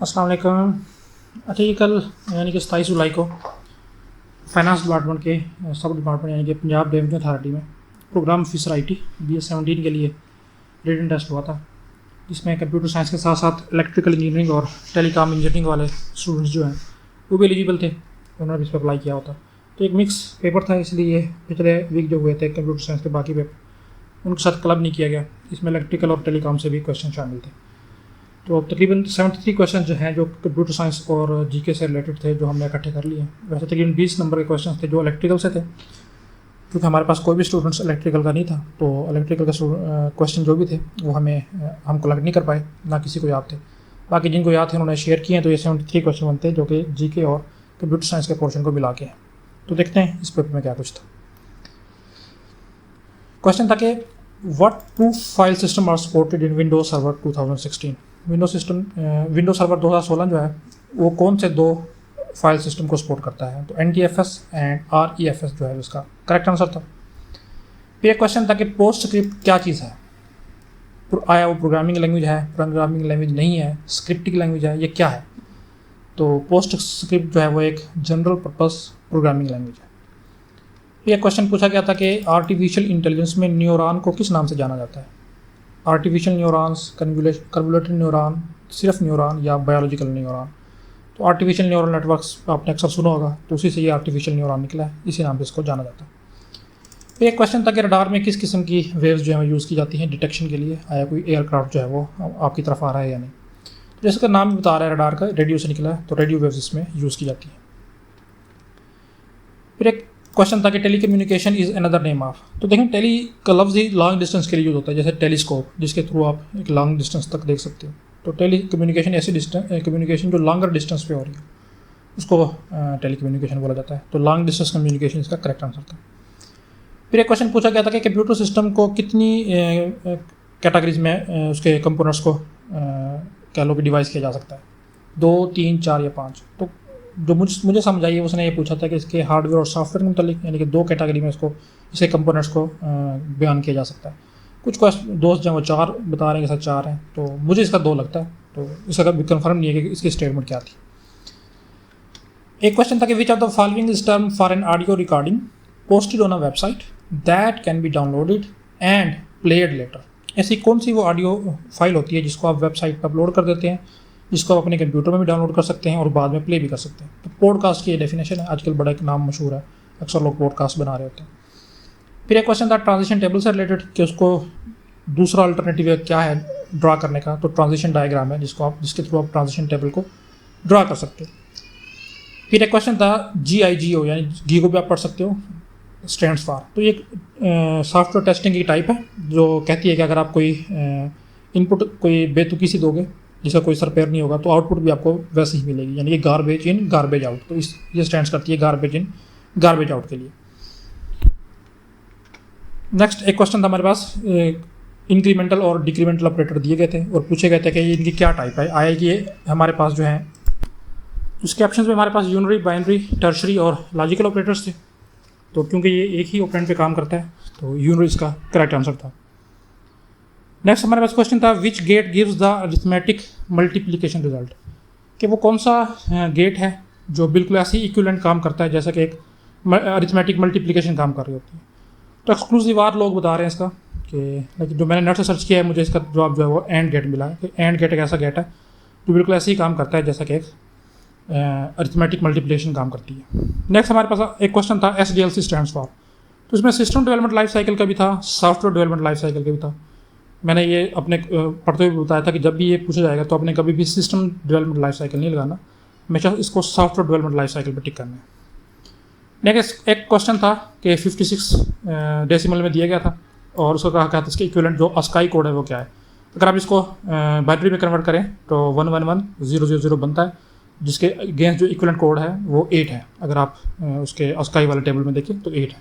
अस्सलाम वालेकुम। अच्छा, ये कल यानी कि 27 जुलाई को फाइनेंस डिपार्टमेंट के सब डिपार्टमेंट यानी कि पंजाब रेवेन्यू अथॉरिटी में प्रोग्राम ऑफिसर IT BS17 के लिए रिटन टेस्ट हुआ था, जिसमें कंप्यूटर साइंस के साथ साथ इलेक्ट्रिकल इंजीनियरिंग और टेलीकॉम इंजीनियरिंग वाले स्टूडेंट्स जो हैं वो भी एलिजिबल थे। उन्होंने भी इस पर अप्लाई किया होता। तो एक मिक्स पेपर था, इसलिए पिछले वीक जो हुए थे कंप्यूटर साइंस के बाकी पेपर उनके साथ क्लब नहीं किया गया। इसमें इलेक्ट्रिकल और टेलीकॉम से भी क्वेश्चन शामिल थे। तो तकरीबन 73 क्वेश्चन जो हैं जो कंप्यूटर साइंस और GK से रिलेटेड थे, जो हमने इकट्ठे कर लिए हैं। वैसे तकरीबन 20 नंबर के क्वेश्चन थे जो इलेक्ट्रिकल से थे, क्योंकि हमारे पास कोई भी स्टूडेंट्स इलेक्ट्रिकल का नहीं था, तो इलेक्ट्रिकल का क्वेश्चन जो भी थे वो हम कलेक्ट नहीं कर पाए, ना किसी को याद थे। बाकी जिनको याद थे उन्होंने शेयर किए हैं। तो ये 73 क्वेश्चन बनते हैं जो कि GK और कंप्यूटर साइंस के पोर्शन को मिला के हैं। तो देखते हैं इस पेपर में क्या कुछ था। क्वेश्चन था कि what two file system are supported in Windows Server 2016। Windows Server 2016 जो है वो कौन से दो फाइल सिस्टम को सपोर्ट करता है? तो NTFS एंड REFS जो है उसका करेक्ट आंसर था। फिर एक क्वेश्चन था कि पोस्ट स्क्रिप्ट क्या चीज़ है? आया वो प्रोग्रामिंग लैंग्वेज है, प्रोग्रामिंग लैंग्वेज नहीं है, स्क्रिप्टिंग लैंग्वेज है, ये क्या है? तो पोस्ट स्क्रिप्ट जो है वो एक जनरल पर्पस प्रोग्रामिंग लैंग्वेज है। फिर एक क्वेश्चन पूछा गया था कि आर्टिफिशियल इंटेलिजेंस में न्यूरॉन को किस नाम से जाना जाता है? आर्टिफिशियल न्यूरॉन्स, कन्वोल्यूटेड न्यूरॉन, सिर्फ न्यूरॉन या बायोलॉजिकल न्यूरॉन? तो आर्टिफिशियल न्यूरल नेटवर्क्स आपने अक्सर सुना होगा, तो उसी से ये आर्टिफिशियल न्यूरॉन निकला है, इसी नाम से इसको जाना जाता है। फिर एक क्वेश्चन था कि रडार में किस किस्म की वेव्स जो है यूज़ की जाती हैं डिटेक्शन के लिए? आया कोई एयरक्राफ्ट जो है वो आपकी तरफ आ रहा है या नहीं? तो जैसे का नाम भी बता रहा है, रडार का रेडियो से निकला है, तो रेडियो वेव्स इसमें यूज़ की जाती है। फिर एक क्वेश्चन था कि telecommunication is another name of. तो देखें, टेली का लफ्ज़ ही लॉन्ग डिस्टेंस के लिए यूज़ होता है, जैसे टेलीस्कोप जिसके थ्रू आप एक लॉन्ग डिस्टेंस तक देख सकते हो। तो टेली कम्युनिकेशन ऐसी कम्युनिकेशन जो लॉन्गर डिस्टेंस पे हो रही है उसको टेली कम्युनिकेशन बोला जाता है। तो लॉन्ग डिस्टेंस कम्युनिकेशन इसका करेक्ट आंसर था। फिर एक क्वेश्चन पूछा गया था कि कंप्यूटर सिस्टम को कितनी कैटेगरीज में उसके कंपोनेंट्स को कह लो कि डिवाइस किया जा सकता है? 2, 3, 4 या 5? तो जो मुझे समझ आई है उसने ये पूछा था कि इसके हार्डवेयर और सॉफ्टवेयर के मुतालिक, यानी कि 2 कैटेगरी में इसके कंपोनेंट्स को बयान किया जा सकता है। कुछ दोस्त जो वो 4 बता रहे हैं कि 4 हैं, तो मुझे इसका 2 लगता है। तो इसका कभी कन्फर्म नहीं है कि इसकी स्टेटमेंट क्या थी। एक क्वेश्चन था कि which of the following is term for an audio recording posted on a website that can be downloaded and played later? ऐसी कौन सी वो ऑडियो फाइल होती है जिसको आप वेबसाइट पर अपलोड कर देते हैं, जिसको आप अपने कंप्यूटर में भी डाउनलोड कर सकते हैं और बाद में प्ले भी कर सकते हैं? तो पॉडकास्ट की ये डेफिनेशन है, आजकल बड़ा एक नाम मशहूर है, अक्सर लोग पॉडकास्ट बना रहे होते हैं। फिर एक क्वेश्चन था ट्रांजिशन टेबल से रिलेटेड कि उसको दूसरा अल्टरनेटिव क्या है ड्रा करने का? तो ट्रांजिशन डायग्राम है जिसके थ्रू आप ट्रांजिशन टेबल को ड्रा कर सकते हो। फिर एक क्वेश्चन था GIGO, यानी गी को भी आप पढ़ सकते हो, स्टैंड्स फॉर। तो ये सॉफ्टवेयर टेस्टिंग की टाइप है जो कहती है कि अगर आप कोई इनपुट कोई बेतुकी सी दोगे जिसका कोई सर पैर नहीं होगा, तो आउटपुट भी आपको वैसे ही मिलेगी, यानी कि गार्बेज इन गार्बेज आउट। तो ये स्टैंड्स करती है गार्बेज इन गार्बेज आउट के लिए। नेक्स्ट एक क्वेश्चन था हमारे पास, इंक्रीमेंटल और डिक्रीमेंटल ऑपरेटर दिए गए थे और पूछे गए थे कि इनकी क्या टाइप है। आया कि ये हमारे पास जो है उसके ऑप्शन में हमारे पास यूनरी, बाइनरी, टर्शरी और लॉजिकल ऑपरेटर्स थे। तो क्योंकि ये एक ही ऑपरेंड पे काम करता है, तो यूनरी इसका करेक्ट आंसर था। नेक्स्ट हमारे पास क्वेश्चन था which gate gives the arithmetic multiplication result? कि वो कौन सा गेट है जो बिल्कुल ऐसे ही इक्विवेलेंट काम करता है जैसा कि एक अरिथमेटिक मल्टीप्लिकेशन काम कर रही होती है? तो एक्सक्लूसिव आर लोग बता रहे हैं इसका कि जो मैंने नेट से सर्च किया है, मुझे इसका जवाब जो है वो एंड गेट मिला है। कि एंड गेट एक ऐसा गेट है जो बिल्कुल ऐसे ही काम करता है जैसा कि एक अरिथमेटिक मल्टीप्लिकेशन काम करती है। नेक्स्ट हमारे पास एक क्वेश्चन था SDLC स्टैंड्स फॉर। तो इसमें सिस्टम डेवलपमेंट लाइफ साइकिल का भी था, सॉफ्टवेयर डेवलपमेंट लाइफ साइकिल का भी था। मैंने ये अपने पढ़ते हुए बताया था कि जब भी ये पूछा जाएगा तो आपने कभी भी सिस्टम डेवलपमेंट लाइफ साइकिल नहीं लगाना, हमेशा इसको सॉफ्टवेयर डेवलपमेंट लाइफ साइकिल पर टिक करना है। नेक्स्ट एक क्वेश्चन था कि 56 डेसिमल में दिया गया था और उसको कहा था इसके इक्विवेलेंट जो ASCII कोड है वो क्या है? अगर आप इसको बाइनरी में कन्वर्ट करें तो 111000 बनता है, जिसके अगेंस्ट जो इक्विवेलेंट कोड है वो 8 है। अगर आप उसके ASCII वाले टेबल में देखें तो 8 है।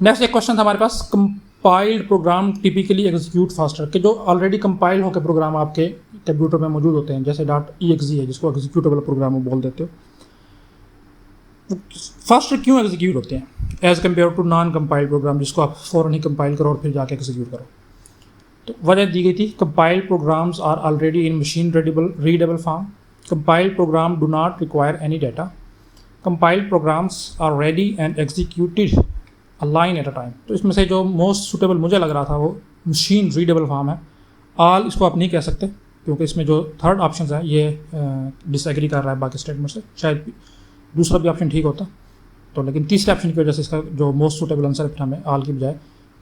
नेक्स्ट एक क्वेश्चन था हमारे पास, compiled program typically execute faster? कि जो ऑलरेडी कंपाइल होकर प्रोग्राम आपके कंप्यूटर में मौजूद होते हैं, जैसे .exe है जिसको एग्जीक्यूटेबल प्रोग्राम बोल देते हो, फास्टर क्यों एग्जीक्यूट होते हैं as compared to non compiled program जिसको आप फ़ौरन ही कंपाइल करो और फिर जाके एग्जीक्यूट करो? तो वजह दी गई थी compiled programs are already in machine readable form, compiled program do not require any data, compiled programs are ready and executed a line at a time. तो इसमें से जो मोस्ट सुटेबल मुझे लग रहा था वो मशीन रीडेबल फॉर्म है। ऑल इसको आप नहीं कह सकते क्योंकि इसमें जो थर्ड ऑप्शन है ये डिसएग्री कर रहा है बाकी स्टेटमेंट से, शायद दूसरा भी ऑप्शन ठीक होता। तो लेकिन तीसरे ऑप्शन की वजह से इसका जो मोस्ट सुटेबल आंसर है हमें ऑल की बजाय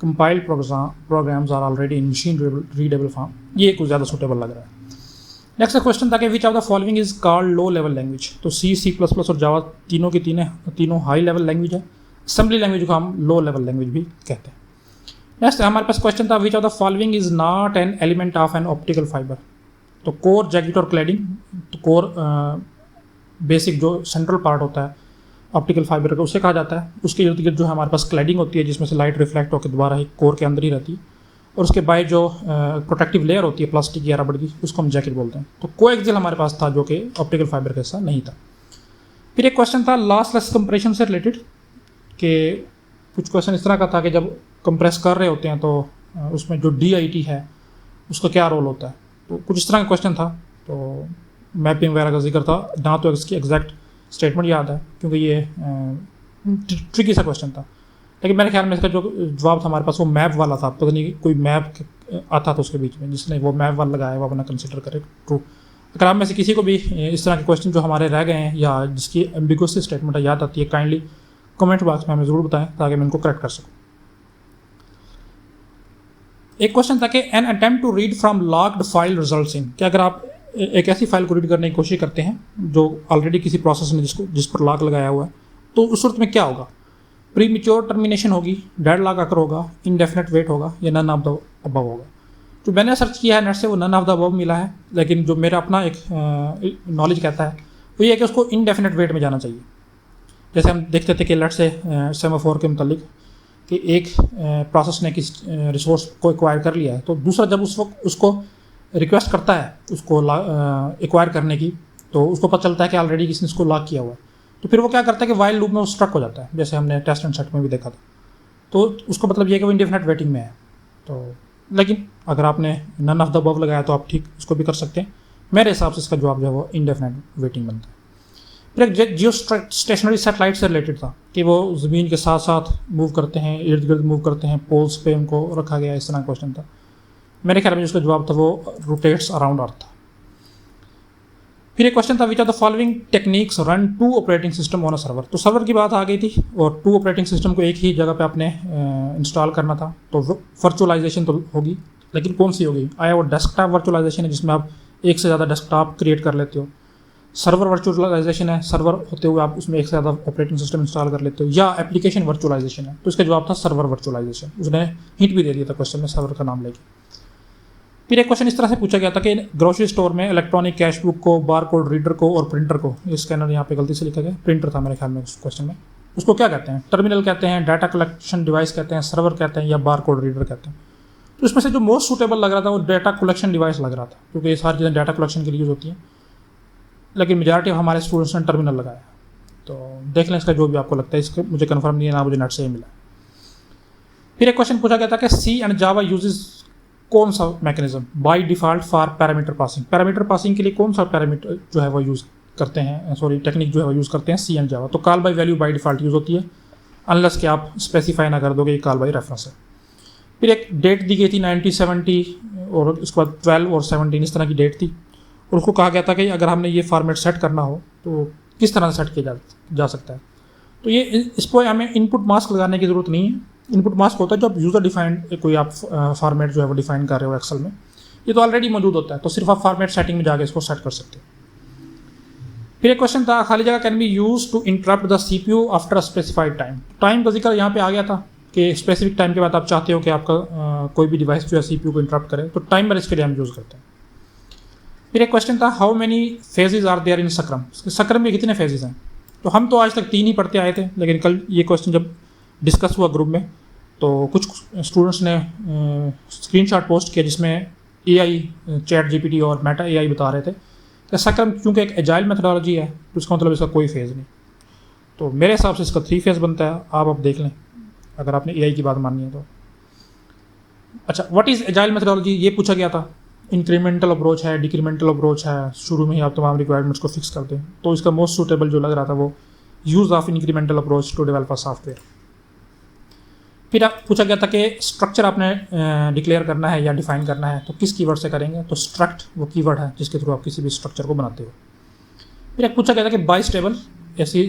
compiled programs are already in machine readable form, ये कुछ ज़्यादा सुटेबल लग रहा है। नेक्स्ट क्वेश्चन था कि which of the following is called low level language. तो C++ और जावा तीनों की तीनों हाई लेवल लैंग्वेज है। असेंबली लैंग्वेज को हम लो लेवल लैंग्वेज भी कहते हैं। नेक्स्ट हमारे पास क्वेश्चन था which of the following is not an element of an optical fibre. तो कोर, जैकेट और क्लैडिंग, तो कोर बेसिक जो सेंट्रल पार्ट होता है ऑप्टिकल फाइबर का उसे कहा जाता है। उसके इर्द गिर्द जो हमारे पास क्लैडिंग होती है जिसमें से लाइट रिफ्लेक्ट होकर दोबारा ही कोर के अंदर ही रहती है, और उसके बाहर जो प्रोटेक्टिव लेयर होती है प्लास्टिक या रबड़ की, उसको हम जैकेट बोलते हैं। तो कोएक्सियल हमारे पास था जो कि ऑप्टिकल फाइबर का हिस्सा नहीं था। फिर एक क्वेश्चन था लॉसलेस कंप्रेशन से रिलेटेड, कि कुछ क्वेश्चन इस तरह का था कि जब कंप्रेस कर रहे होते हैं तो उसमें जो DIT है उसका क्या रोल होता है। तो कुछ इस तरह का क्वेश्चन था। तो मैपिंग वगैरह का जिक्र था ना, तो इसकी एग्जैक्ट स्टेटमेंट याद है क्योंकि ये ट्रिकी सा क्वेश्चन था। लेकिन मेरे ख्याल में इसका जो जवाब था हमारे पास वो मैप वाला था। पता नहीं कोई मैप आता था उसके बीच में, जिसने वो मैप वाला लगाया वो अपना कंसिडर करे ट्रू। अगर आप में से किसी को भी इस तरह के क्वेश्चन जो हमारे रह गए हैं या जिसकी एम्बिगुअस स्टेटमेंट याद आती है, काइंडली कमेंट बॉक्स में हमें ज़रूर बताएं ताकि मैं इनको करेक्ट कर सकूँ। एक क्वेश्चन था कि an attempt to read from locked file results in, कि अगर आप एक ऐसी फाइल को रीड करने की कोशिश करते हैं जो ऑलरेडी किसी प्रोसेस ने जिस पर लॉक लगाया हुआ है, तो उस सूरत में क्या होगा। प्री मैच्योर टर्मिनेशन होगी, डेड लॉक अकर होगा, इनडेफिनेट वेट होगा या नन ऑफ द अबव होगा। जो मैंने सर्च किया है नेट से वो नन ऑफ द अबव मिला है, लेकिन जो मेरा अपना एक नॉलेज कहता है वो ये है कि उसको इनडेफिनेट वेट में जाना चाहिए। जैसे हम देखते थे कि लेट से सेमाफोर के मुतालिक कि एक प्रोसेस ने किस रिसोर्स को एक्वायर कर लिया है, तो दूसरा जब उस वक्त उसको रिक्वेस्ट करता है उसको एक्वायर करने की, तो उसको पता चलता है कि ऑलरेडी किसने इसको लॉक किया हुआ है, तो फिर वो क्या करता है कि वाइल लूप में वो स्ट्रक हो जाता है, जैसे हमने टेस्ट एंड सेट में भी देखा था। तो उसको मतलब ये कि वो इंडेफिनेट वेटिंग में है। तो लेकिन अगर आपने नन ऑफ द अबव लगाया तो आप ठीक उसको भी कर सकते हैं। मेरे हिसाब से इसका जवाब जो है वो इंडेफिनेट वेटिंग बनता है। फिर एक जियो स्टेशनरी सैटेलाइट से रिलेटेड था कि वो ज़मीन के साथ साथ मूव करते हैं, इर्द गिर्द मूव करते हैं, पोल्स पे उनको रखा गया, इस तरह का क्वेश्चन था। मेरे ख्याल में जिसका जवाब था वो रोटेट्स अराउंड अर्थ था। फिर एक क्वेश्चन था which of the following techniques run 2 operating system on a server. तो सर्वर की बात आ गई थी और 2 ऑपरेटिंग सिस्टम को एक ही जगह पे आपने इंस्टॉल करना था, तो वर्चुअलाइजेशन तो होगी, लेकिन कौन सी होगी। आया वो डेस्कटॉप वर्चुअलाइजेशन है जिसमें आप एक से ज़्यादा डेस्कटॉप क्रिएट कर लेते हो, सर्वर वर्चुअलाइजेशन है, सर्वर होते हुए आप उसमें एक से ज़्यादा ऑपरेटिंग सिस्टम इंस्टॉल कर लेते हो, या एप्लीकेशन वर्चुअलाइजेशन है। तो इसका जवाब था सर्वर वर्चुअलाइजेशन। उसने हिंट भी दे दिया था क्वेश्चन में सर्वर का नाम लेके। फिर एक क्वेश्चन इस तरह से पूछा गया था कि ग्रोसरी स्टोर में इलेक्ट्रॉनिक कैश बुक को, बार कोड रीडर को और प्रिंटर को, स्कैनर यहाँ पे गलती से लिखा गया, प्रिंटर था मेरे ख्याल में उस क्वेश्चन में, उसको क्या कहते हैं। टर्मिनल कहते हैं, डाटा कलेक्शन डिवाइस कहते हैं, सर्वर कहते हैं या बार कोड रीडर कहते हैं। तो इसमें से जो मोस्ट सूटेबल लग रहा था वो डाटा कलेक्शन डिवाइस लग रहा था, क्योंकि ये सारी चीज़ें डाटा कलेक्शन के लिए यूज़ होती हैं, लेकिन मेजॉरिटी ऑफ हमारे स्टूडेंट्स ने टर्मिनल लगाया। तो देख लें इसका जो भी आपको लगता है, इसका मुझे कंफर्म नहीं है ना मुझे नेट से ही मिला। फिर एक क्वेश्चन पूछा गया था कि सी एंड जावा यूजेस कौन सा mechanism by default for parameter passing. Parameter passing के लिए कौन सा पैरामीटर जो है वो यूज़ करते हैं, टेक्निक जो है वो यूज़ करते हैं सी एंड जावा। तो call by value by default use होती है, अनलेस कि आप स्पेसिफाई ना कर दोगे ये कॉल बाय रेफरेंस है। फिर एक डेट दी गई थी 1970 और उसके बाद 12 और 17 इस तरह की डेट थी, और उसको कहा गया था कि अगर हमने ये फॉर्मेट सेट करना हो तो किस तरह से सेट किया जा सकता है। तो ये इसको हमें इनपुट मास्क लगाने की ज़रूरत नहीं है। इनपुट मास्क होता है जब यूज़र डिफाइंड कोई आप फॉर्मेट जो है वो डिफाइन कर रहे हो एक्सेल में, ये तो ऑलरेडी मौजूद होता है, तो सिर्फ आप फॉर्मेट सेटिंग में जाके इसको सेट कर सकते हो। फिर एक क्वेश्चन था खाली जगह can be use to interrupt the CPU after a specified time. Time का जिक्र यहाँ पे आ गया था कि स्पेसिफिक टाइम के बाद आप चाहते हो कि आपका कोई भी डिवाइस जो है CPU को इंटरप्ट करे, तो टाइमर इसके लिए हम यूज़ करते हैं। फिर एक क्वेश्चन था how many phases are there in scrum. Scrum में कितने फेजेज हैं। तो हम तो आज तक 3 ही पढ़ते आए थे, लेकिन कल ये क्वेश्चन जब डिस्कस हुआ ग्रुप में तो कुछ स्टूडेंट्स ने स्क्रीनशॉट पोस्ट किया जिसमें AI चैट GPT और मेटा AI बता रहे थे कि सक्राम क्योंकि एक एजाइल मेथडोलॉजी है तो इसका मतलब इसका कोई फेज़ नहीं। तो मेरे हिसाब से इसका 3 फेज़ बनता है, आप देख लें अगर आपने AI की बात माननी है तो। अच्छा, व्हाट इज़ एजाइल मेथडोलॉजी, ये पूछा गया था। इंक्रीमेंटल अप्रोच है, डिक्रीमेंटल अप्रोच है, शुरू में ही आप तमाम रिक्वायरमेंट्स को फिक्स करते हैं। तो इसका मोस्ट सूटेबल जो लग रहा था वो use of incremental approach to develop a software. फिर आप पूछा गया था कि स्ट्रक्चर आपने डिक्लेयर करना है या डिफाइन करना है तो किस कीवर्ड से करेंगे, तो स्ट्रक्ट वो कीवर्ड है जिसके थ्रू आप किसी भी स्ट्रक्चर को बनाते हो। फिर एक पूछा गया था कि बाइस्टेबल ऐसी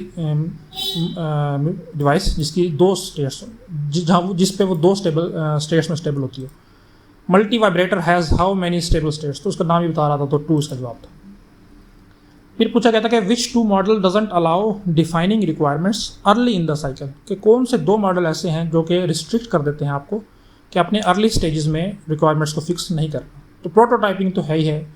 डिवाइस जिसकी दो स्टेट्स, जिस पे वो दो स्टेट्स में स्टेबल होती है। Multi vibrator has how many stable states, तो उसका नाम ही बता रहा था, तो 2 इसका जवाब था। फिर पूछा गया था कि विच 2 model doesn't allow defining requirements early in the cycle, कि कौन से 2 मॉडल ऐसे हैं जो कि रिस्ट्रिक्ट कर देते हैं आपको कि अपने अर्ली स्टेजेस में रिक्वायरमेंट्स को फिक्स नहीं करना। तो प्रोटोटाइपिंग तो है ही है।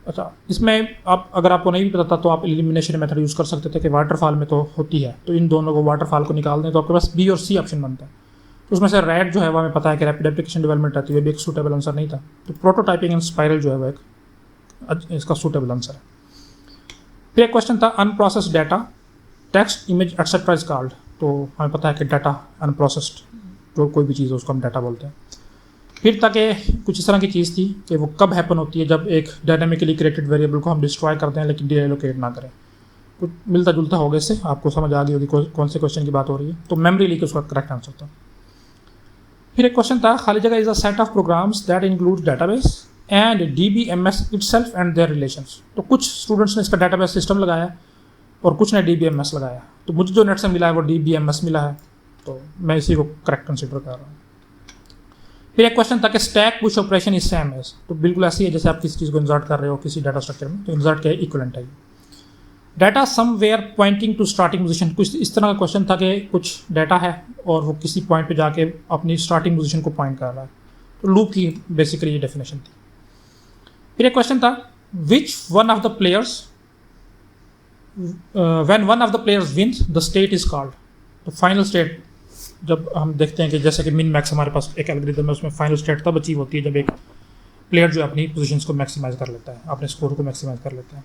अच्छा, इसमें आप अगर आपको नहीं भी पता था तो आप एलिमिनेशन मेथड यूज़ कर सकते थे कि वाटरफॉल में तो होती है, तो इन दोनों को वाटरफॉल को निकाल दें तो आपके पास बी और सी ऑप्शन बनता है। तो उसमें से रैड जो है वो हमें पता है कि रैपिड एप्लीकेशन डेवलपमेंट रहती है, भी एक सूटेबल आंसर नहीं था। तो प्रोटोटाइपिंग एंड स्पाइरल जो है वो एक इसका सूटेबल आंसर है। फिर एक क्वेश्चन था unprocessed data, text, image etcetera is called, तो हमें पता है कि डाटा अनप्रोसेस्ड जो कोई भी चीज़ है उसको हम डाटा बोलते हैं। फिर ताकि कुछ इस तरह की चीज़ थी कि वो कब हैपन होती है, जब एक डायनामिकली क्रिएटेड वेरिएबल को हम डिस्ट्रॉय करते हैं लेकिन डीएलोकेट ना करें। कुछ मिलता जुलता होगा, इससे आपको समझ आ गई होगी कौन से क्वेश्चन की बात हो रही है। तो मेमोरी लीक उसका करेक्ट आंसर था। फिर एक क्वेश्चन था खाली जगह is a set of programs that include database and DBMS itself and their relations. तो कुछ स्टूडेंट्स ने इसका डाटाबेस सिस्टम लगाया और कुछ ने DBMS लगाया। तो मुझे जो नेट से मिला है वो DBMS मिला है, तो मैं इसी को करेक्ट कंसिडर कर रहा हूँ। फिर एक क्वेश्चन था कि stack push operation is same as, तो बिल्कुल ऐसी है जैसे आप किसी चीज़ को इंसर्ट कर रहे हो किसी डाटा स्ट्रक्चर में, तो इंसर्ट के इक्विवेलेंट है। Data somewhere pointing to starting position, कुछ इस तरह का क्वेश्चन था कि कुछ डाटा है और वो किसी पॉइंट पे जाके अपनी स्टार्टिंग पोजीशन को पॉइंट कर रहा है। तो लूप की बेसिकली ये डेफिनेशन थी। फिर एक क्वेश्चन था which one of the players when one of the players wins the state is called. तो फाइनल स्टेट जब हम देखते हैं कि जैसे कि मिन मैक्स हमारे पास एक एल्गोरिथम है, उसमें फाइनल स्टेट तब अचीव होती है जब एक प्लेयर जो अपनी पोजीशंस को मैक्सिमाइज कर लेता है, अपने स्कोर को मैक्सिमाइज कर लेता है।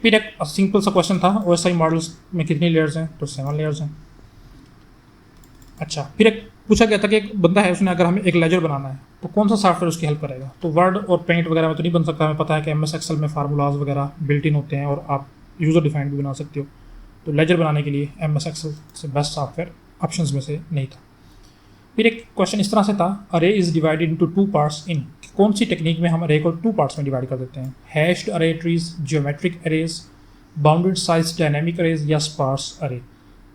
फिर एक सिंपल सा क्वेश्चन था OSI मॉडल्स में कितनी लेयर्स हैं, तो 7 लेयर्स हैं। अच्छा, फिर एक पूछा गया था कि एक बंदा है उसने अगर हमें एक लेजर बनाना है तो कौन सा सॉफ्टवेयर उसकी हेल्प करेगा। तो वर्ड और पेंट वगैरह में तो नहीं बन सकता, हमें पता है कि MS Excel में फार्मूलाज वगैरह बिल्ट इन होते हैं और आप यूज़र डिफाइंड भी बना सकते हो। तो लेजर बनाने के लिए MS Excel से बेस्ट सॉफ्टवेयर ऑप्शंस में से नहीं था। फिर एक क्वेश्चन इस तरह से था अरे is divided into 2 parts in, कौन सी टेक्निक में हम अरे को 2 पार्ट्स में डिवाइड कर देते हैं, हैश्ड अरे trees, geometric arrays, bounded size dynamic arrays या स्पार्स अरे।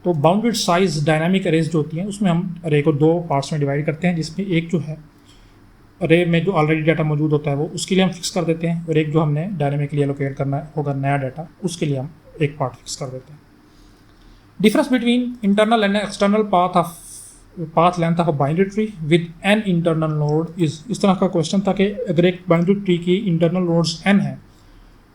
तो बाउंडेड साइज डायनामिक अरेज जो होती हैं उसमें हम अरे को 2 पार्ट्स में डिवाइड करते हैं, जिसमें एक जो है अरे में जो ऑलरेडी डाटा मौजूद होता है वो उसके लिए हम फिक्स कर देते हैं, और एक जो हमने डायनामिकली एलोकेट करना होगा नया डाटा उसके लिए हम एक पार्ट फिक्स कर देते हैं। Difference between internal and external path length of a binary tree with an internal node is, इस तरह का क्वेश्चन था कि अगर एक बाइनरी ट्री की इंटरनल नोड्स n है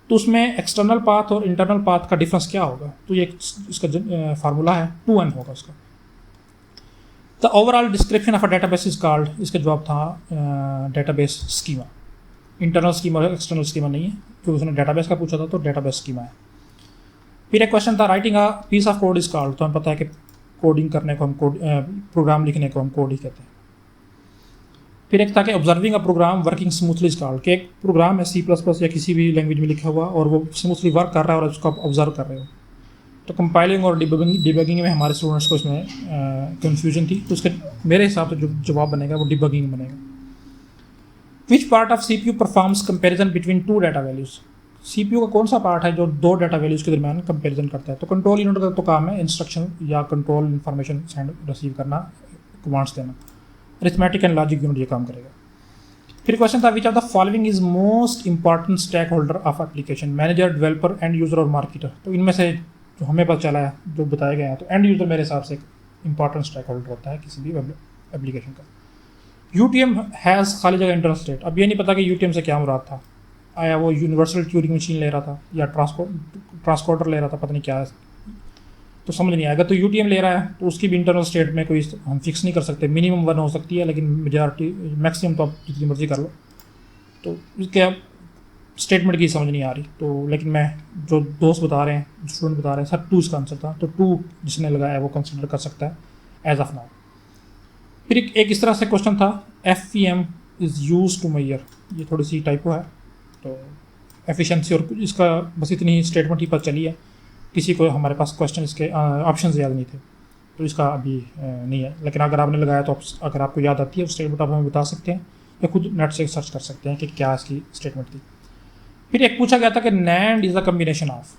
तो उसमें एक्सटर्नल पाथ और इंटरनल पाथ का डिफरेंस क्या होगा। तो ये इसका फार्मूला है 2n होगा उसका। The overall description of a database is called, इसका जवाब था डेटाबेस स्कीमा। इंटरनल स्कीमा और एक्सटर्नल स्कीमा नहीं है, क्योंकि उसने डेटाबेस का पूछा था तो डेटाबेस स्कीमा है। फिर एक क्वेश्चन था writing a piece of code is called, तो हमें पता है कि कोडिंग करने को हम प्रोग्राम लिखने को हम कोड ही कहते हैं। फिर एक था कि observing a program working smoothly is called, कि एक प्रोग्राम है C++ या किसी भी लैंग्वेज में लिखा हुआ और वो स्मूथली वर्क कर रहा है और उसको आप ऑब्जर्व कर रहे हो। तो कंपाइलिंग और डिबगिंग में हमारे स्टूडेंट्स को इसमें कन्फ्यूजन थी, तो उसके मेरे हिसाब से जो जवाब बनेगा वो डिबगिंग बनेगा। Which part of CPU performs comparison between 2 data values, CPU का कौन सा पार्ट है जो 2 डाटा वैल्यूज के दरमियान कंपेरिजन करता है। तो कंट्रोल यूनिट का तो काम है इंस्ट्रक्शन या कंट्रोल इन्फॉर्मेशन सेंड रिसीव करना, कमांड्स देना। अरिथमेटिक एंड लॉजिक यूनिट ये काम करेगा। फिर क्वेश्चन था which of the following is most important stakeholder of application, manager, developer, end user और मार्केटर। तो इनमें से जो हमें पता चला है जो बताया गया है, तो एंड यूजर मेरे हिसाब से एक इंपॉर्टेंट स्टेक होल्डर होता है किसी भी वेब एप्लीकेशन का। UTM हैज़ खाली जगह इंटरनल स्टेट, अब ये नहीं पता कि UTM से क्या मुराद था, आया वो यूनिवर्सल ट्यूरिंग मशीन ले रहा था या ट्रांसपोर्टर ले रहा था, पता नहीं क्या है, तो समझ नहीं आएगा। तो UTM ले रहा है तो उसकी भी इंटरनल स्टेट में कोई हम फिक्स नहीं कर सकते, मिनिमम 1 हो सकती है लेकिन मेजॉरिटी मैक्सिमम तो आप जितनी मर्जी कर लो। तो इसके स्टेटमेंट की समझ नहीं आ रही, तो लेकिन मैं जो दोस्त बता रहे हैं, स्टूडेंट बता रहे हैं, सर 2 इसका आंसर था, तो 2 जिसने लगाया वो कंसिडर कर सकता है एज ऑफ नाउ। फिर एक इस तरह से क्वेश्चन था FEM is use to measure, ये थोड़ी सी टाइपो है, तो एफिशिएंसी और इसका बस इतनी ही स्टेटमेंट ही पता चली है। किसी को हमारे पास क्वेश्चन इसके ऑप्शन याद नहीं थे, तो इसका अभी नहीं है, लेकिन अगर आपने लगाया तो अगर आपको याद आती है वो स्टेटमेंट आप हमें बता सकते हैं या खुद नेट से सर्च कर सकते हैं कि क्या इसकी स्टेटमेंट थी। फिर एक पूछा गया था कि NAND is a combination of,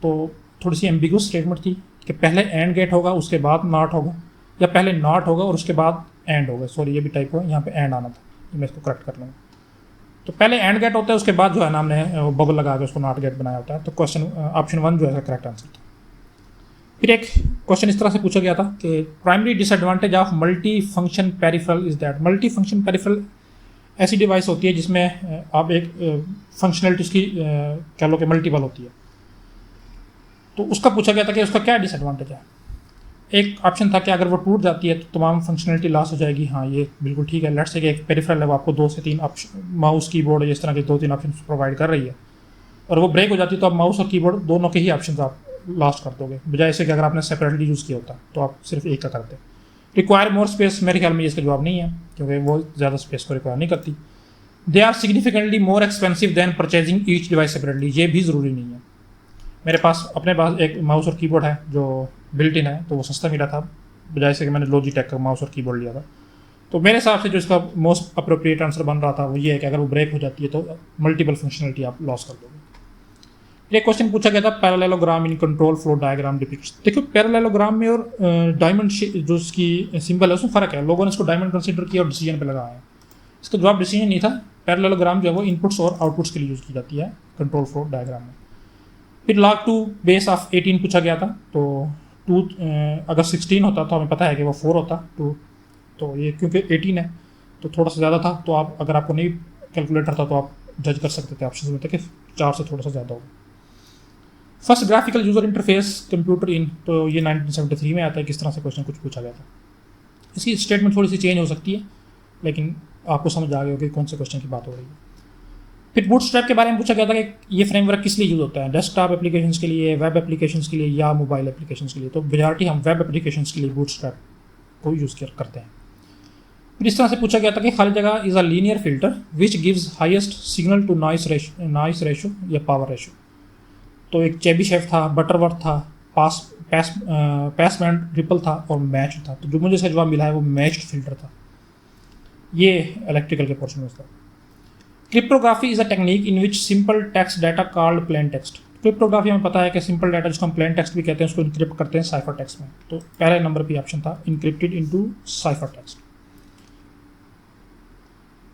तो थोड़ी सी एम्बिगुअस स्टेटमेंट थी कि पहले एंड गेट होगा उसके बाद नॉट होगा, या पहले नॉट होगा और उसके बाद एंड होगा। सॉरी ये भी टाइप हुआ, यहाँ पे एंड आना था, मैं इसको करेक्ट कर लूँगा। तो पहले एंड गेट होता है, उसके बाद जो है ना हमने वो बबल लगा के उसको नॉट गेट बनाया होता है। तो क्वेश्चन ऑप्शन 1 जो है करेक्ट आंसर था। फिर एक क्वेश्चन इस तरह से पूछा गया था कि primary disadvantage of multi function peripheral is that. Multi function peripheral ऐसी डिवाइस होती है जिसमें आप एक फंक्शनलिटी उसकी कह लो कि मल्टीपल होती है। तो उसका पूछा गया था कि उसका क्या डिसएडवांटेज है। एक ऑप्शन था कि अगर वो टूट जाती है तो तमाम फंक्शनलिटी लॉस हो जाएगी। हाँ ये बिल्कुल ठीक है। लेट्स से कि एक पेरिफेरल है वो आपको 2 से 3 माउस कीबोर्ड इस तरह के 2-3 ऑप्शन प्रोवाइड कर रही है, और वो ब्रेक हो जाती है तो आप माउस और कीबोर्ड दोनों के ही ऑप्शन आप लॉस्ट कर दोगे, बजाय इससे कि अगर आपने सेपरेटली यूज़ किया होता तो आप सिर्फ एक का करते। रिक्वायर मोर स्पेस, मेरे ख्याल में इसका जवाब नहीं है, क्योंकि वो ज़्यादा स्पेस को रिक्वायर नहीं करती। They are significantly more expensive than purchasing each device separately, ये भी ज़रूरी नहीं है। मेरे पास अपने पास एक माउस और कीबोर्ड है जो बिल्ट इन है, तो वो सस्ता मिला था, बजाय से कि मैंने लॉजिटेक का माउस और कीबोर्ड लिया था। तो मेरे हिसाब से जो इसका मोस्ट अप्रोप्रिएट आंसर बन रहा था वो ये है कि अगर वो ब्रेक हो जाती है तो मल्टीपल फंक्शनलिटी आप लॉस कर दोगे। एक क्वेश्चन पूछा गया था parallelogram in control flow diagram depicts. देखो पैरेललोग्राम में और डायमंड जो इसकी सिंबल है उसमें फ़र्क है। लोगों ने इसको डायमंड कंसिडर किया और डिसीजन पे लगाया है। इसका जवाब डिसीजन नहीं था। पैरेललोग्राम जो है वो इनपुट्स और आउटपुट्स के लिए यूज़ की जाती है कंट्रोल फ्लो डायग्राम में। फिर log 2 बेस ऑफ 18 पूछा गया था, तो 2 अगर 16 होता तो हमें पता है कि वो 4 होता 2, तो ये क्योंकि 18 है तो थोड़ा सा ज़्यादा था। तो आप अगर आपको नहीं कैलकुलेटर था तो आप जज कर सकते थे ऑप्शन में था कि 4 से थोड़ा सा ज़्यादा होगा। First graphical user interface computer इन, तो ये 1973 में आता है। किस तरह से क्वेश्चन कुछ पूछा गया था। इसकी स्टेटमेंट थोड़ी सी चेंज हो सकती है, लेकिन आपको समझ आ गया कि कौन से क्वेश्चन की बात हो रही है। फिर बूटस्ट्रैप के बारे में पूछा गया था कि ये फ्रेमवर्क किस लिए यूज़ होता है, डेस्कटॉप एप्लीकेशंस के लिए, वेब एप्लीकेशंस के लिए या मोबाइल एप्लीकेशंस के लिए। तो मेजॉरिटी हम वेब एप्लीकेशंस के लिए बूटस्ट्रैप को यूज़ करते हैं। फिर इस तरह से पूछा गया था कि खाली जगह is a linear filter which gives highest signal to noise ratio या पावर रेशो। तो एक चेबीशेव था, बटरवर्थ था, पास बैंड रिपल था और मैच था। तो जो मुझे इसका जवाब मिला है वो मैच्ड फिल्टर था। ये इलेक्ट्रिकल के पोर्शन में था। Cryptography is a technique in which simple text data called plain text. Cryptography हमें पता है कि सिंपल डाटा जिसको हम प्लेन टेक्स्ट भी कहते हैं उसको इनक्रिप्ट करते हैं साइफर टेक्स्ट में। तो पहले नंबर पे ऑप्शन था इनक्रिप्टेड इनटू साइफर टेक्स्ट।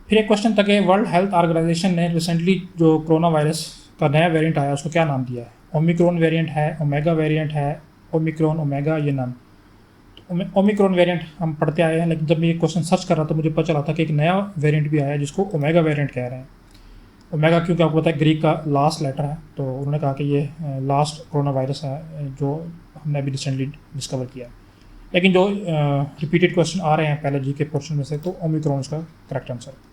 फिर एक क्वेश्चन था कि वर्ल्ड हेल्थ ऑर्गेनाइजेशन ने रिसेंटली जो कोरोना वायरस का नया वेरिएंट आया उसको क्या नाम दिया है। ओमिक्रॉन वेरिएंट है, ओमेगा वेरिएंट है, ओमिक्रॉन, ओमेगा, ये नाम। ओमिक्रॉन वेरिएंट हम पढ़ते आए हैं, लेकिन जब मैं ये क्वेश्चन सर्च कर रहा था मुझे पता चला था कि एक नया वेरिएंट भी आया है जिसको ओमेगा वेरिएंट कह रहे हैं। ओमेगा क्योंकि आपको पता है ग्रीक का लास्ट लेटर है, तो उन्होंने कहा कि ये लास्ट कोरोना वायरस है जो हमने अभी रिसेंटली डिस्कवर किया है। लेकिन जो रिपीटेड क्वेश्चन आ रहे हैं पहले जी के पोर्शन में से, तो ओमिक्रॉन उसका करेक्ट आंसर है।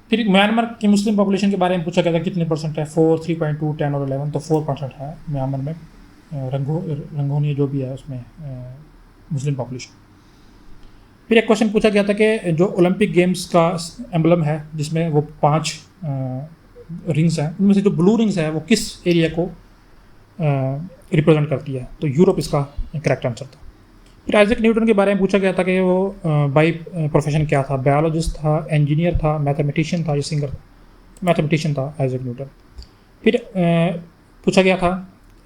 फिर म्यांमार की मुस्लिम पॉपुलेशन के बारे में पूछा गया था कितने परसेंट है, 4, 3.2, 10 और 11। तो 4% है म्यांमार में, रंगोनी जो भी है उसमें मुस्लिम पॉपुलेशन। फिर एक क्वेश्चन पूछा गया था कि जो ओलंपिक गेम्स का एम्बलम है जिसमें वो 5 रिंग्स हैं, उनमें से जो ब्लू रिंग्स है वो किस एरिया को रिप्रेजेंट करती है। तो यूरोप इसका करेक्ट आंसर था। फिर आइजैक न्यूटन के बारे में पूछा गया था कि वो बाई प्रोफेशन क्या था, बायोलॉजिस्ट था, इंजीनियर था, मैथमेटिशियन था या सिंगर था। मैथमेटिशियन था आइजैक न्यूटन। फिर पूछा गया था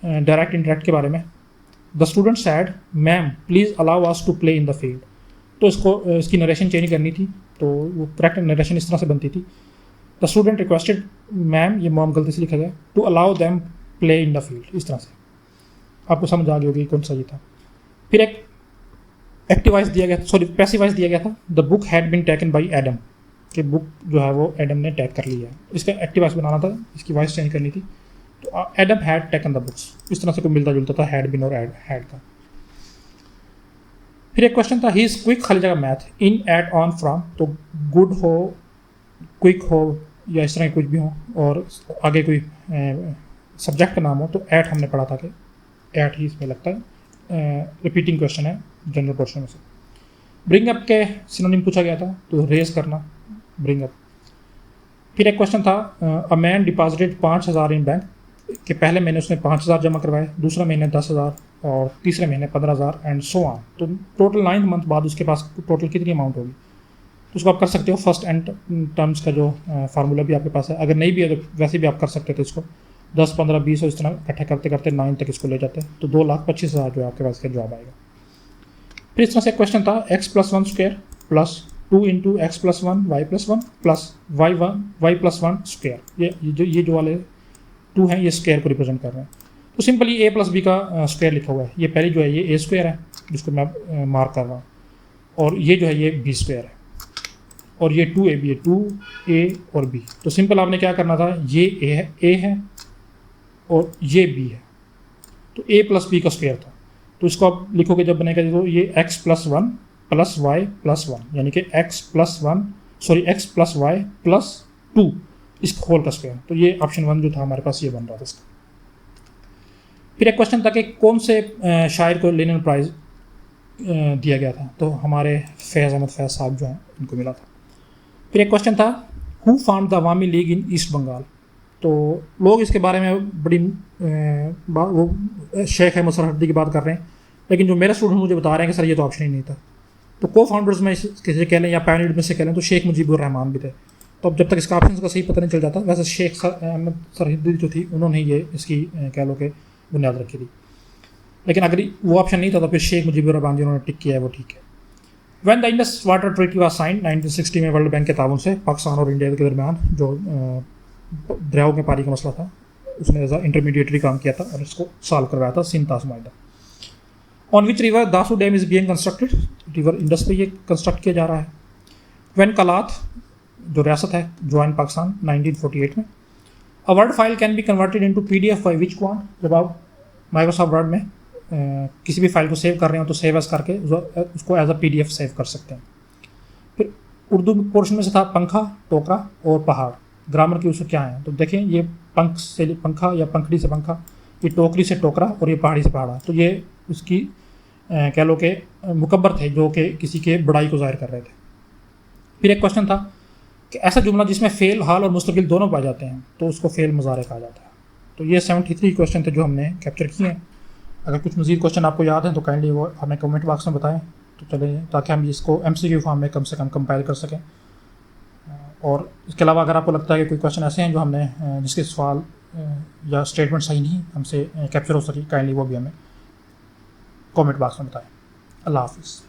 डायरेक्ट इंटरेक्ट के बारे में। The student said ma'am please allow us to play in the field. तो इसकी नरेशन चेंज करनी थी, तो वो करेक्ट नरेशन इस तरह से बनती थी। द स्टूडेंट रिक्वेस्टेड मैम, ये मॉम गलती से लिखा गया, to allow them play in the field. इस तरह से आपको समझ आ गई होगी कौन सा ये था। फिर एक एक्टिव वॉइस दिया गया, सॉरी पैसिव वॉइस दिया गया था। The book had been taken by Adam, कि बुक जो है वो एडम ने टैग कर लिया है। इसका एक्टिव वॉइस बनाना था, इसकी वॉइस चेंज करनी थी। तो Adam had taken the books, इस तरह से कोई मिलता जुलता था हैड बीन और हैड का। फिर एक क्वेश्चन था ही इज क्विक खाली जगह math in, at, on, from. तो गुड हो, क्विक हो या इस तरह कुछ भी हो और आगे कोई सब्जेक्ट का नाम हो, तो एट हमने पढ़ा था कि एट ही इसमें लगता है। रिपीटिंग क्वेश्चन है जनरल पोर्शन में से। ब्रिंग अप के सिनोनिम पूछा गया था, तो रेज करना, ब्रिंग अप। फिर एक क्वेश्चन था, a man deposited 5,000 in bank, कि पहले महीने उसने 5,000 जमा करवाए, दूसरे महीने 10,000 और तीसरे महीने 15,000 एंड सो ऑन। तो टोटल 9th मंथ बाद उसके पास टोटल कितनी अमाउंट होगी। तो उसको आप कर सकते हो फर्स्ट एंड टर्म्स का जो फार्मूला भी आपके पास है, अगर नहीं भी है तो वैसे भी आप कर सकते थे इसको 10, 15, 20 और इस तरह इकट्ठा करते करते 9 तक इसको ले जाते हैं, तो 2,25,000 जो है आपके पास का जवाब आएगा। फिर इस तरह से क्वेश्चन था x+1² plus 2 into x+1 y+1 plus y+1 square, ये जो वाले 2 हैं ये स्क्वेयर को रिप्रेजेंट कर रहे हैं। तो सिंपली a प्लस बी का स्क्वायर लिखा हुआ है, ये पहली जो है ये a स्क्वायर है जिसको मैं मार्क कर रहा हूँ, और ये जो है ये b स्क्वायर है, और ये 2ab है, 2a और b। तो सिंपल आपने क्या करना था, ये a है और ये b है, तो a प्लस बी का स्क्वायर था। तो इसको आप लिखोगे जब बनेगा तो ये x+1 प्लस y+1 यानी कि x प्लस y प्लस 2 इस होल का स्क्वायर। तो ये ऑप्शन 1 जो था हमारे पास ये बन रहा था इसका। फिर एक क्वेश्चन था कि कौन से शायर को लेनिन प्राइज़ दिया गया था, तो हमारे फैज़ अहमद फैज़ साहब जो हैं उनको मिला था। फिर एक क्वेश्चन था, who found the Awami League in East Bengal. तो लोग इसके बारे में बड़ी वो शेख है मुसरहद्दी की बात कर रहे हैं, लेकिन जो मेरे स्टूडेंट मुझे बता रहे हैं कि सर ये तो ऑप्शन ही नहीं था। तो को फाउंडर्स में किसी कह लें या पायनियर में से कह लें तो शेख मुजीबुर रहमान भी थे। तो अब जब तक इसका ऑप्शन का सही पता नहीं चल जाता, वैसे शेख अहमद सरहद्दी जो थी उन्होंने ही ये इसकी कह लो कि बुनियाद रखी थी, लेकिन अगर वो ऑप्शन नहीं था तो फिर शेख मुजीबुर रहमान जिन्होंने टिक किया है वो ठीक है। When the Indus water treaty was signed 1960 में वर्ल्ड बैंक के ताउन से पाकिस्तान और इंडिया के दरमियान जो दरियाओं के पानी का मसला था, उसने एज इंटरमीडिएटरी काम किया था और इसको सॉल्व करवाया था Sindh Taj Mahida. On which river Dasu dam is being constructed, river Indus पे ये कंस्ट्रक्ट किया जा रहा है। व्हेन कलात जो रियासत है ज्वाइन पाकिस्तान 1948 में। A word file can be converted into PDF by which command, जब आप माइक्रोसॉफ्ट वर्ड में किसी भी फाइल को सेव कर रहे हो तो सेव एज करके उसको एज अ PDF सेव कर सकते हैं। फिर उर्दू पोर्शन में से था पंखा, टोकरा और पहाड़। ग्रामर की उससे क्या है, तो देखें ये पंख से पंखा या पंखड़ी से पंखा, ये टोकरी से टोकरा और ये पहाड़ी से पहाड़ा। तो ये उसकी कह लो कि मुकब्बर थे जो कि किसी के बड़ाई को जाहिर कर रहे थे। फिर एक क्वेश्चन था कि ऐसा जुमला जिसमें फ़ेल, हाल और मुस्तकिल दोनों पाए जाते हैं तो उसको फ़ेल मुज़ारे कहा जाता है। तो ये 73 क्वेश्चन थे जो हमने कैप्चर किए हैं। अगर कुछ मज़ीद क्वेश्चन आपको याद हैं तो काइंडली वो हमें कमेंट बॉक्स में बताएं, तो चले ताकि हम इसको MCQ फॉर्म में कम से कम कंपाइल कर सकें। और इसके अलावा अगर आपको लगता है कि कोई क्वेश्चन ऐसे हैं जो हमने जिसके सवाल या स्टेटमेंट सही नहीं हमसे कैप्चर हो सकी, काइंडली वो भी हमें कमेंट बॉक्स में बताएं। अल्लाह हाफ़िज़।